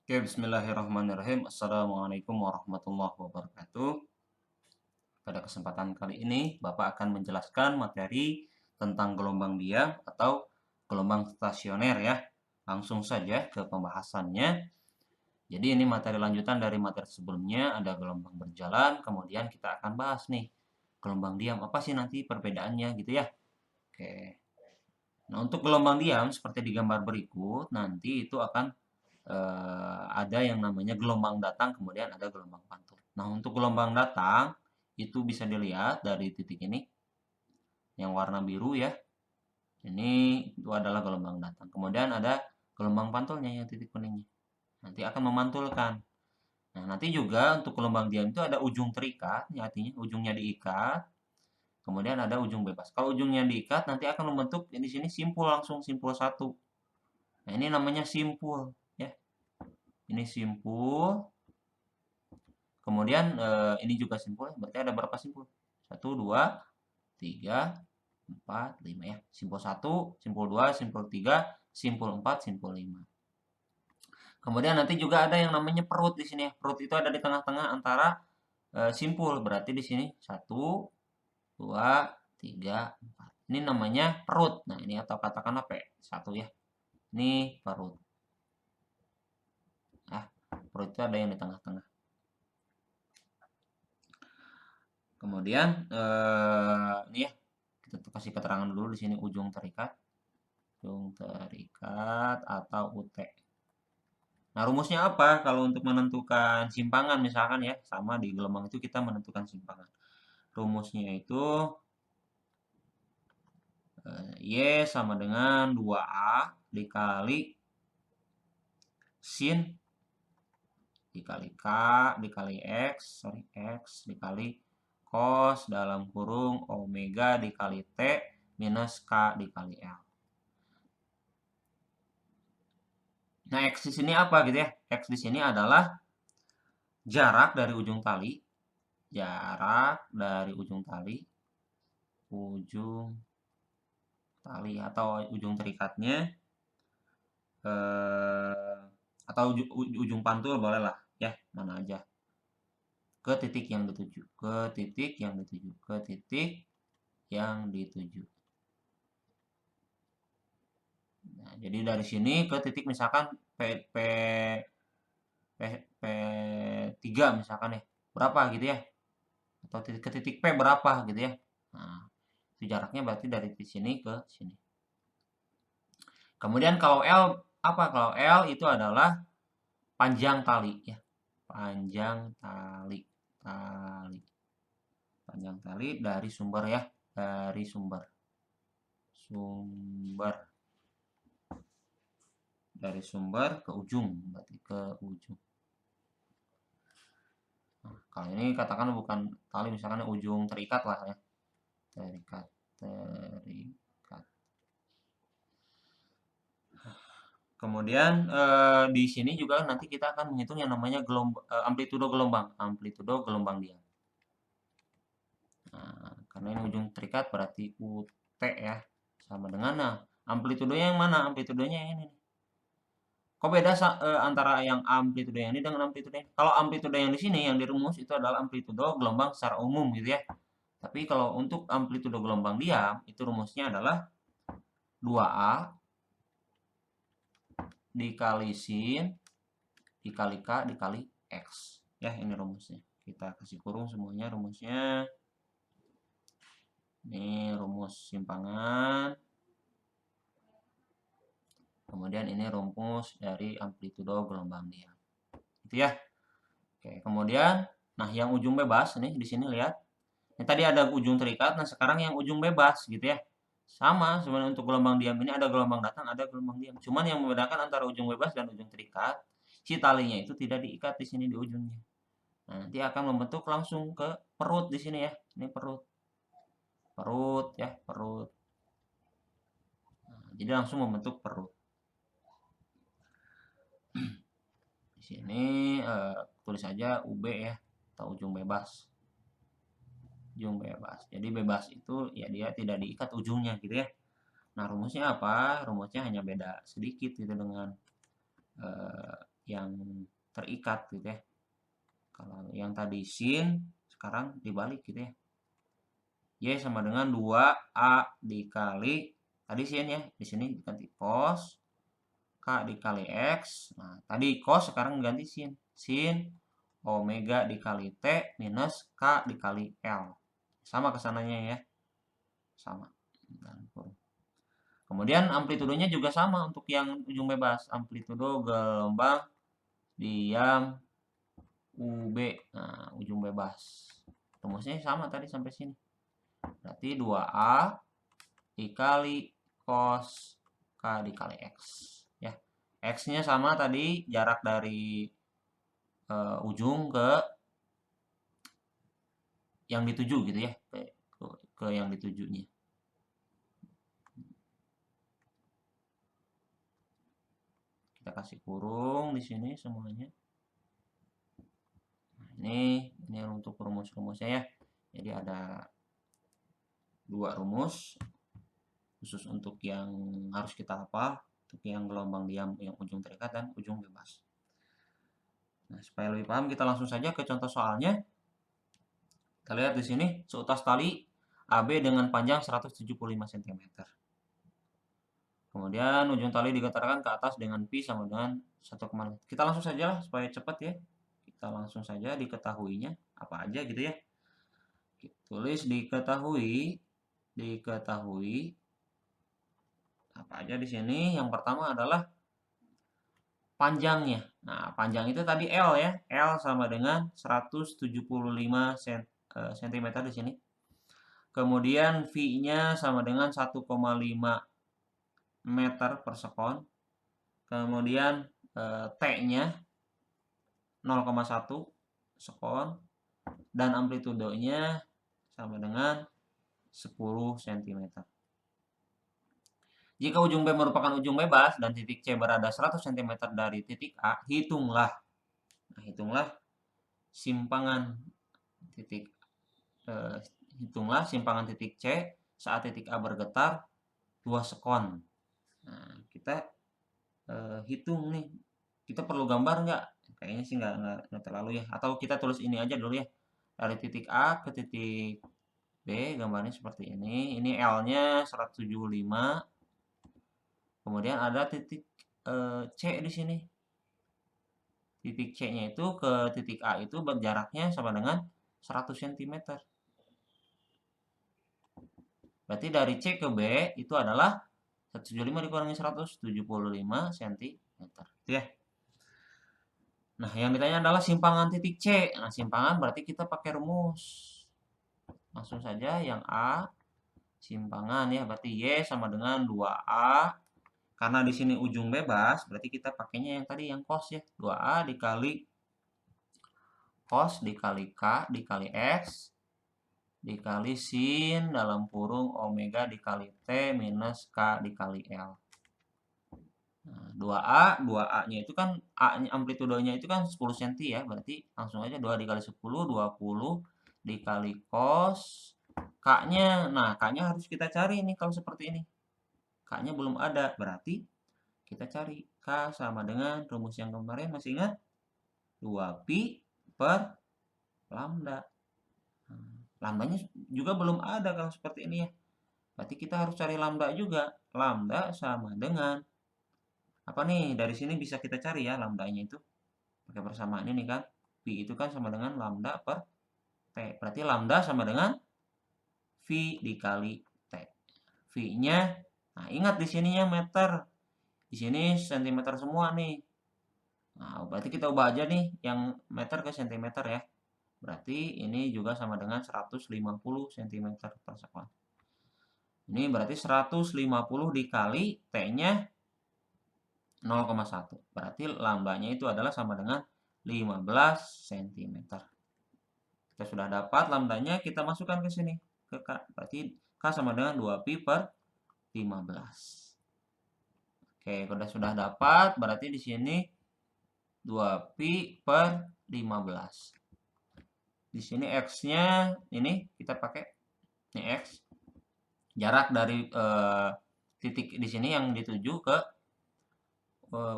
Oke, bismillahirrahmanirrahim. Assalamualaikum warahmatullahi wabarakatuh. Pada kesempatan kali ini, Bapak akan menjelaskan materi tentang gelombang diam atau gelombang stasioner ya. Langsung saja ke pembahasannya. Jadi ini materi lanjutan dari materi sebelumnya, ada gelombang berjalan, kemudian kita akan bahas nih, gelombang diam, apa sih nanti perbedaannya gitu ya. Oke. Nah, untuk gelombang diam seperti di gambar berikut, nanti itu akan ada yang namanya gelombang datang, kemudian ada gelombang pantul. Nah, untuk gelombang datang itu bisa dilihat dari titik ini yang warna biru ya. Ini itu adalah gelombang datang. Kemudian ada gelombang pantulnya yang titik kuningnya. Nanti akan memantulkan. Nah, nanti juga untuk gelombang diam itu ada ujung terikat, ya artinya ujungnya diikat. Kemudian ada ujung bebas. Kalau ujungnya diikat nanti akan membentuk di sini simpul langsung simpul satu. Nah, ini namanya simpul ya. Ini simpul. Kemudian ini juga simpul, berarti ada berapa simpul? 1, 2, 3, 4, 5 ya. Simpul 1, simpul 2, simpul 3, simpul 4, simpul 5. Kemudian nanti juga ada yang namanya perut di sini ya. Perut itu ada di tengah-tengah antara simpul. Berarti di sini 1, 2, 3, 4. Ini namanya perut. Nah, ini atau katakanlah P1 ya. Ini perut. Nah, perut itu ada yang di tengah-tengah. Kemudian ini ya, kita kasih keterangan dulu di sini ujung terikat atau UT. Nah, rumusnya apa kalau untuk menentukan simpangan misalkan ya, sama di gelombang itu kita menentukan simpangan. Rumusnya itu Y sama dengan 2A dikali sin dikali K dikali X dikali cos dalam kurung omega dikali T minus K dikali L. Nah, X di sini apa gitu ya? X di sini adalah jarak dari ujung tali. Jarak dari ujung tali. Ujung tali atau ujung terikatnya. Atau ujung pantul boleh lah ya, mana aja. Ke titik yang dituju. Ke titik yang dituju. Ke titik yang dituju. Nah, jadi dari sini ke titik misalkan P3 misalkan ya. Berapa gitu ya? Atau ke titik P berapa gitu ya. Nah, itu jaraknya berarti dari sini ke sini. Kemudian kalau L apa? Kalau L itu adalah panjang tali ya. Panjang tali. Panjang tali dari sumber ya. Dari sumber. Dari sumber ke ujung. Berarti ke ujung. Nah, kalau ini katakan bukan tali, misalkan ujung terikat lah ya. Terikat. Kemudian di sini juga nanti kita akan menghitung yang namanya amplitudo gelombang diam. Nah, karena ini ujung terikat berarti UT ya, sama dengan amplitudonya yang mana? Amplitudonya yang ini. Kok beda antara yang amplitudo yang ini dengan amplitudo ini? Kalau amplitudo yang di sini yang dirumus itu adalah amplitudo gelombang secara umum gitu ya. Tapi kalau untuk amplitudo gelombang diam itu rumusnya adalah 2A dikali sin dikali K dikali X. Ya, ini rumusnya. Kita kasih kurung semuanya rumusnya. Ini rumus simpangan. Kemudian ini rumus dari amplitudo gelombang diam. Gitu ya. Oke, kemudian nah yang ujung bebas nih di sini lihat. Ini tadi ada ujung terikat, nah sekarang yang ujung bebas gitu ya. Sama sebenarnya untuk gelombang diam ini ada gelombang datang, ada gelombang diam. Cuman yang membedakan antara ujung bebas dan ujung terikat, si talinya itu tidak diikat di sini di ujungnya. Nah, nanti akan membentuk langsung ke perut di sini ya. Ini perut. Perut ya, perut. Nah, jadi langsung membentuk perut. Di sini tulis saja UB ya, atau ujung bebas. Ujung bebas. Jadi bebas itu ya dia tidak diikat ujungnya gitu ya. Nah, rumusnya apa? Rumusnya hanya beda sedikit gitu dengan yang terikat gitu ya. Kalau yang tadi sin, sekarang dibalik gitu ya. Y sama dengan 2A dikali, tadi sin ya, di sini diganti cos, K dikali X. Nah, tadi cos, sekarang diganti sin. Sin omega dikali T minus K dikali L. Sama kesananya ya. Sama. Kemudian amplitudenya juga sama untuk yang ujung bebas. Amplitudo gelombang diam UB. Nah, ujung bebas. Rumusnya sama tadi sampai sini. Berarti 2A dikali cos K dikali X. Ya. X-nya sama tadi, jarak dari ujung ke yang dituju gitu ya. Ke yang ditujunya. Kita kasih kurung di sini semuanya. Nah, ini untuk rumus-rumusnya ya. Jadi ada 2 rumus khusus untuk yang harus kita hafal, untuk yang gelombang diam yang ujung terikat dan ujung bebas. Nah, supaya lebih paham kita langsung saja ke contoh soalnya. Kita lihat di sini seutas tali AB dengan panjang 175 cm. Kemudian ujung tali digetarkan ke atas dengan pi sama dengan 1,5. Kita langsung saja lah supaya cepat ya. Kita langsung saja diketahuinya apa aja gitu ya. Tulis diketahui apa aja di sini. Yang pertama adalah panjangnya. Nah, panjang itu tadi L ya. L sama dengan 175 cm di sini. Kemudian V-nya sama dengan 1,5 meter per sekon. Kemudian T-nya 0,1 sekon. Dan amplitudonya sama dengan 10 cm. Jika ujung B merupakan ujung bebas dan titik C berada 100 cm dari titik A, hitunglah simpangan titik titik C saat titik A bergetar 2 sekon. Nah, kita hitung nih. Kita perlu gambar nggak? Kayaknya sih nggak terlalu ya. Atau kita tulis ini aja dulu ya. Dari titik A ke titik B, gambarnya seperti ini. Ini L-nya 175. Kemudian ada titik C di sini. Titik C-nya itu ke titik A itu jaraknya sama dengan 100 cm. Berarti dari C ke B itu adalah 175 dikurangi 175 cm. Gitu ya. Nah, yang ditanya adalah simpangan titik C. Nah, simpangan berarti kita pakai rumus. Langsung saja yang A simpangan ya, berarti Y sama dengan 2A. Karena di sini ujung bebas, berarti kita pakainya yang tadi yang cos ya. 2A dikali cos dikali K dikali X dikali sin dalam kurung omega dikali T minus K dikali L. Nah, 2A-nya itu kan A-nya amplitudonya itu kan 10 cm ya, berarti langsung aja 2 dikali 10, 20 dikali cos K-nya. Nah, K-nya harus kita cari nih kalau seperti ini. K-nya belum ada, berarti kita cari K sama dengan rumus yang kemarin, masih ingat? 2pi per lambda. Lambdanya juga belum ada kalau seperti ini ya. Berarti kita harus cari lambda juga. Lambda sama dengan apa nih? Dari sini bisa kita cari ya lambdanya itu. Pakai persamaan ini kan. Pi itu kan sama dengan lambda per T. Berarti lambda sama dengan V dikali T. V-nya, nah ingat di sininya meter. Di sini cm semua nih. Nah, berarti kita ubah aja nih yang meter ke cm ya. Berarti ini juga sama dengan 150 cm per sekon. Ini berarti 150 dikali T-nya 0,1. Berarti lambdanya itu adalah sama dengan 15 cm. Kita sudah dapat lambdanya, kita masukkan ke sini. Ke K. Berarti K sama dengan 2pi per 15. Oke, kalau sudah dapat, berarti di sini 2pi per 15. Di sini X-nya, ini kita pakai ini X. Jarak dari titik di sini yang dituju ke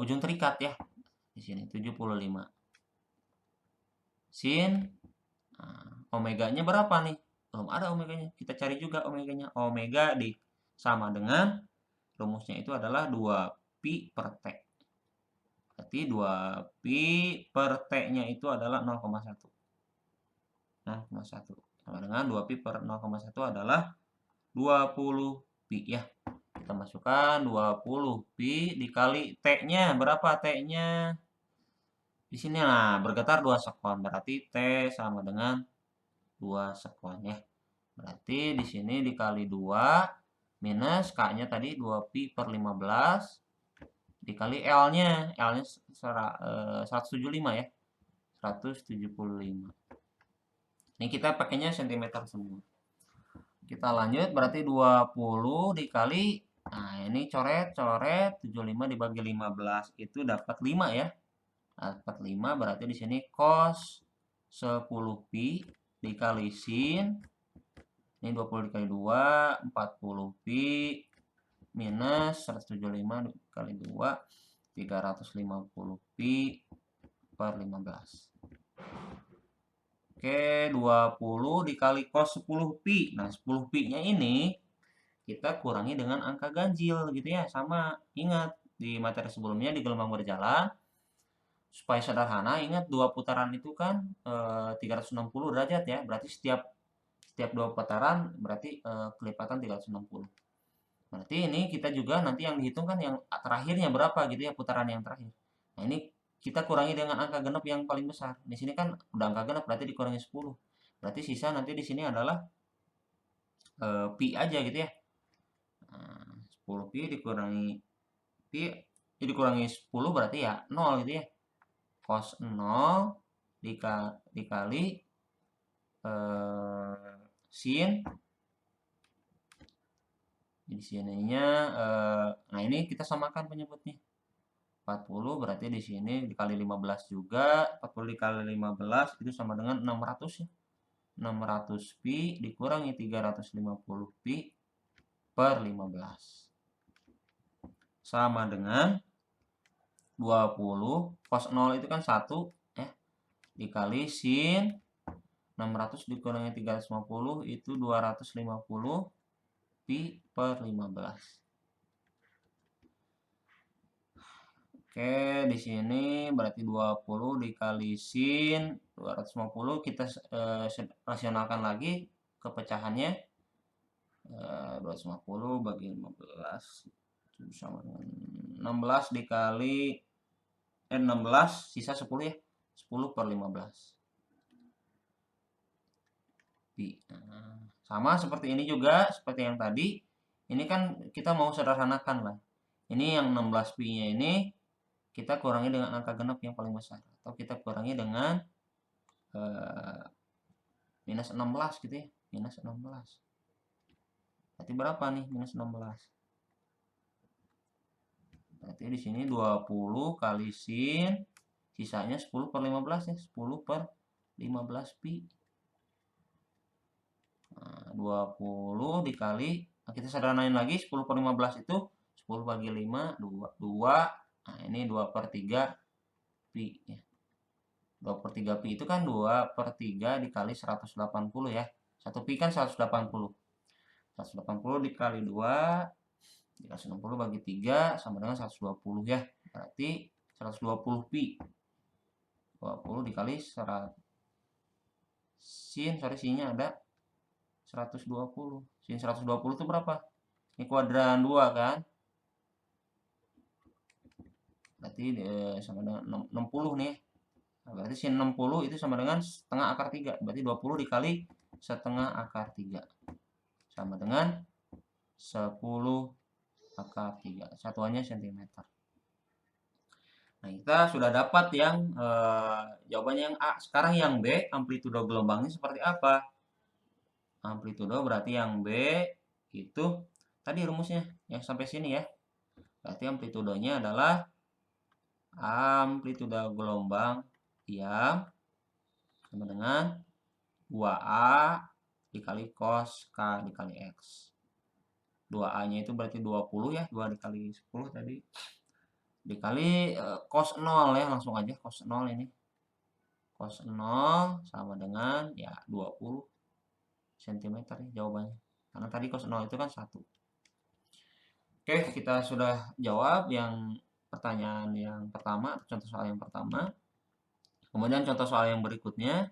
ujung terikat ya. Di sini 75. Sin, omeganya berapa nih? Belum ada omeganya. Kita cari juga omeganya. Omega sama dengan rumusnya itu adalah 2 pi per T. Berarti 2 pi per T-nya itu adalah 0,1. 0,1. Sama dengan 2 pi per 0,1 adalah 20 pi ya. Kita masukkan 20 pi dikali T-nya. Berapa T-nya? Di sini lah bergetar 2 sekon. Berarti T sama dengan 2 sekon ya. Berarti di sini dikali 2 minus K-nya tadi 2 pi per 15 dikali L-nya. L-nya 175 ya. 175. Ini kita pakainya cm semua. Kita lanjut berarti 20 dikali, nah ini coret-coret 75 dibagi 15 itu dapat 5 ya. Dapat 5 berarti di sini cos 10 pi dikali sin. Ini 20 dikali 2, 40 pi minus 175 dikali 2, 350 pi per 15. Oke, 20 dikali cos 10 pi. Nah, 10 pi-nya ini kita kurangi dengan angka ganjil gitu ya. Sama, ingat di materi sebelumnya di gelombang berjalan, supaya sederhana, ingat 2 putaran itu kan 360 derajat ya. Berarti setiap 2 putaran berarti kelipatan 360. Berarti ini kita juga nanti yang dihitung kan yang terakhirnya berapa gitu ya, putaran yang terakhir. Nah, ini kita kurangi dengan angka genap yang paling besar. Di sini kan udah angka genap berarti dikurangi 10. Berarti sisa nanti di sini adalah pi aja gitu ya. Nah, 10 pi dikurangi 10 berarti ya 0 gitu ya. Cos 0 dikali sin. Di sininya nah ini kita samakan penyebutnya. 40 berarti di sini dikali 15 juga. 40 dikali 15 itu sama dengan 600 ya. 600 pi dikurangi 350 pi per 15. Sama dengan 20 cos 0 itu kan 1 ya. Dikali sin 600 dikurangi 350 itu 250 pi per 15. Oke, di sini berarti 20 dikali sin 250 kita rasionalkan lagi kepecahannya. 250 bagi 15 itu sama dengan 16 dikali 16 sisa 10 ya. 10 per 15. Nah, sama seperti ini juga, seperti yang tadi. Ini kan kita mau sederhanakan lah. Ini yang 16 pi-nya ini kita kurangi dengan angka genap yang paling besar. Atau kita kurangi dengan minus 16 gitu ya. Minus 16. Berarti berapa nih minus 16? Berarti di sini 20 kali sin. Sisanya 10 per 15 ya. 10 per 15 pi. Nah, 20 dikali. Nah, kita sederhanain lagi. 10 per 15 itu 10 bagi 5. 2. Nah, ini 2 per 3 pi ya. 2 per 3 pi itu kan 2 per 3 dikali 180 ya. 1 pi kan 180. 180 dikali 2 dikali 60 bagi 3 sama dengan 120 ya. Berarti 120 pi. 20 dikali 100. Sinnya ada 120. Sin 120 itu berapa? Ini kuadran 2 kan? Berarti sama dengan 60 nih. Nah, berarti sin 60 itu sama dengan setengah akar 3. Berarti 20 dikali setengah akar 3. Sama dengan 10 akar 3. Satuannya cm. Nah, kita sudah dapat yang jawabannya yang A. Sekarang yang B, amplitudo gelombangnya seperti apa? Amplitudo berarti yang B itu tadi rumusnya yang sampai sini ya. Berarti amplitudonya adalah amplitudo gelombang diam sama dengan 2A dikali cos K dikali X. 2A-nya itu berarti 20 ya. 2 dikali 10 tadi. dikali cos 0 ya, langsung aja cos 0 ini. Cos 0 sama dengan ya 20 cm ya jawabannya. Karena tadi cos 0 itu kan 1. Oke, kita sudah jawab yang pertanyaan yang pertama, contoh soal yang pertama. Kemudian contoh soal yang berikutnya.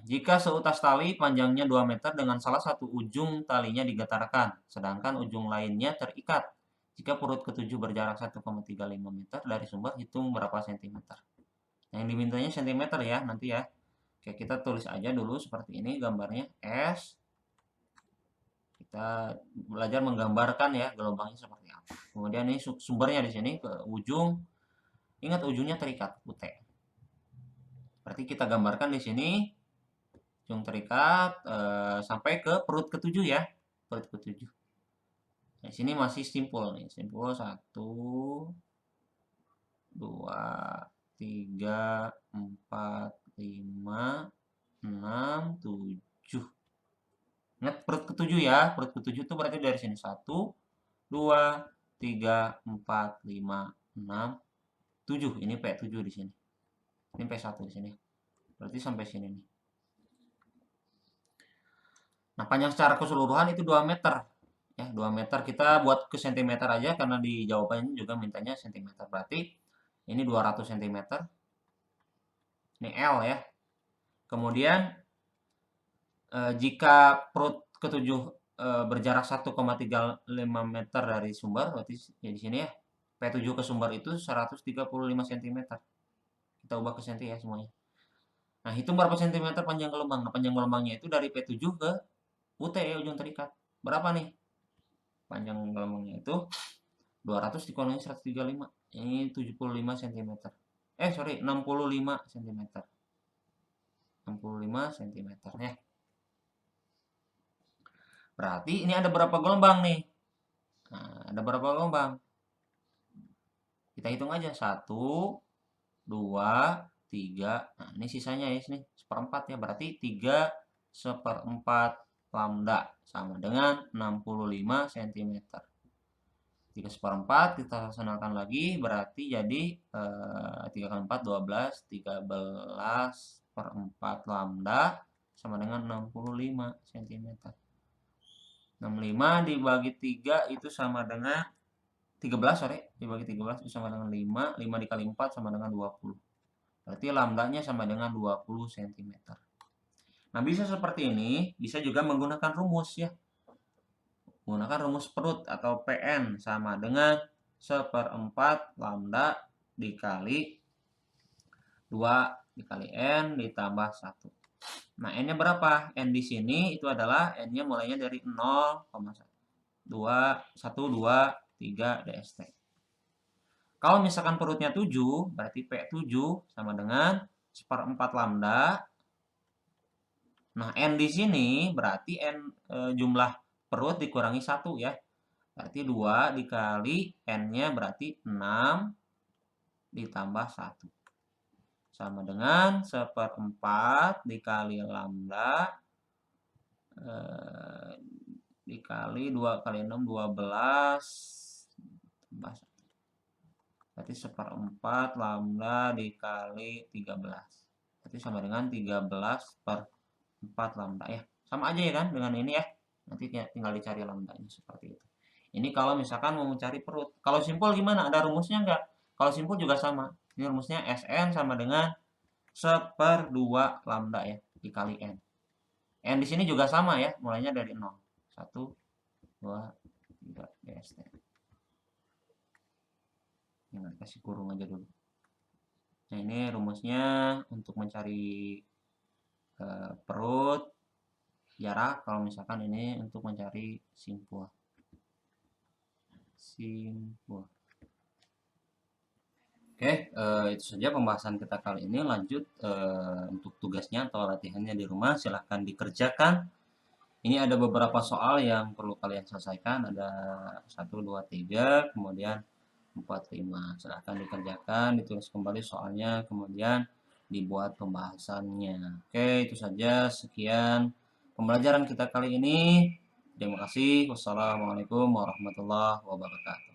Jika seutas tali panjangnya 2 meter dengan salah satu ujung talinya digetarkan, sedangkan ujung lainnya terikat. Jika perut ketujuh berjarak 1,35 meter dari sumber, hitung berapa sentimeter. Yang dimintanya sentimeter ya, nanti ya. Oke, kita tulis aja dulu seperti ini gambarnya. S. Kita belajar menggambarkan ya gelombangnya seperti apa. Kemudian ini sumbernya di sini ke ujung. Ingat ujungnya terikat, UT. Berarti kita gambarkan di sini ujung terikat sampai ke perut ketujuh ya, perut ketujuh. Nah, sini masih simpul nih, simpul 1, 2, 3, 4, 5, 6, 7. Ingat perut ketujuh ya, perut ketujuh itu berarti dari sini 1, 2, 3, 4, 5, 6, 7. Ini P7 di sini. Ini P1 di sini. Berarti sampai sini nih. Nah, panjang secara keseluruhan itu 2 meter. Ya, 2 meter kita buat ke sentimeter aja karena di jawabannya juga mintanya sentimeter. Berarti ini 200 cm. Ini L ya. Kemudian jika perut ketujuh berjarak 1,35 meter dari sumber, berarti ya di sini ya. P7 ke sumber itu 135 cm. Kita ubah ke senti ya semuanya. Nah, hitung berapa sentimeter panjang gelombang. Nah, panjang gelombangnya itu dari P7 ke UT ya, ujung terikat. Berapa nih? Panjang gelombangnya itu 200 dikurangi 135. Ini 75 cm. Sorry, 65 cm. 65 cm ya. Berarti ini ada berapa gelombang nih? Nah, ada berapa gelombang? Kita hitung aja. 1, 2, 3. Nah, ini sisanya ya, sini. Seperempat ya. Berarti 3 seperempat lambda sama dengan 65 cm. 3 seperempat kita laksanakan lagi berarti jadi 3 kali 4 12, 13 per 4 lambda sama dengan 65 cm. 65 dibagi 3 itu sama dengan 13, sorry, dibagi 13 itu sama dengan 5, 5 dikali 4 sama dengan 20. Berarti lambdanya sama dengan 20 cm. Nah, bisa seperti ini, bisa juga menggunakan rumus ya. Menggunakan rumus perut atau PN sama dengan 1/4 lambda dikali 2 dikali N ditambah 1. Nah, N-nya berapa? N di sini itu adalah N-nya mulainya dari 0,1. 2, 1, 2, 3 DST. Kalau misalkan perutnya 7, berarti P7 sama dengan 1/4 lambda. Nah, N di sini berarti N jumlah perut dikurangi 1 ya. Berarti 2 dikali N-nya berarti 6 ditambah 1. Sama dengan 1/4 dikali lambda dikali 2 kali 6, 12 tambah 1. Berarti 1/4 lambda dikali 13. Berarti sama dengan 13/4 lambda ya. Sama aja ya kan dengan ini ya. Nanti tinggal dicari lambdanya seperti itu. Ini kalau misalkan mau mencari perut. Kalau simpul gimana? Ada rumusnya nggak? Kalau simpul juga sama. Ini rumusnya Sn sama dengan 1/2 lambda ya, dikali N. N di sini juga sama ya, mulainya dari 0. 1, 2, 3, DST. Ini kasih kurung aja dulu. Nah, ini rumusnya untuk mencari perut, jarak, kalau misalkan ini untuk mencari simpul. Oke, itu saja pembahasan kita kali ini. Lanjut untuk tugasnya atau latihannya di rumah, silahkan dikerjakan. Ini ada beberapa soal yang perlu kalian selesaikan. Ada 1, 2, 3, kemudian 4, 5. Silahkan dikerjakan, ditulis kembali soalnya, kemudian dibuat pembahasannya. Oke, itu saja. Sekian pembelajaran kita kali ini. Terima kasih. Wassalamualaikum warahmatullahi wabarakatuh.